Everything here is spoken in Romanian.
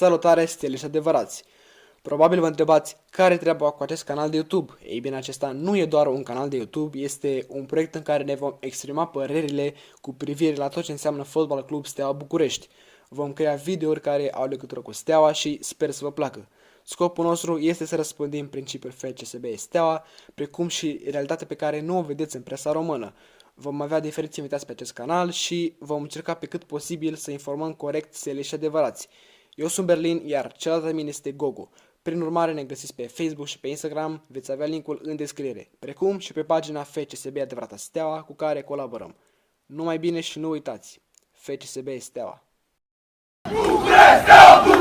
Salutare, steliști adevărați! Probabil vă întrebați care treaba cu acest canal de YouTube. Ei bine, acesta nu e doar un canal de YouTube, este un proiect în care ne vom exprima părerile cu privire la tot ce înseamnă Fotbal Club Steaua București. Vom crea videouri care au legătură cu Steaua și sper să vă placă. Scopul nostru este să răspândim principiul FCSB Steaua, precum și realitatea pe care nu o vedeți în presa română. Vom avea diferiți invitați pe acest canal și vom încerca pe cât posibil să informăm corect steliști adevărați. Eu sunt Berlin, iar celălalt de mine este Gogo. Prin urmare, ne găsiți pe Facebook și pe Instagram, veți avea linkul în descriere, precum și pe pagina FCSB Adevărata Steaua, cu care colaborăm. Numai bine și nu uitați, FCSB Steaua! București, Steaua!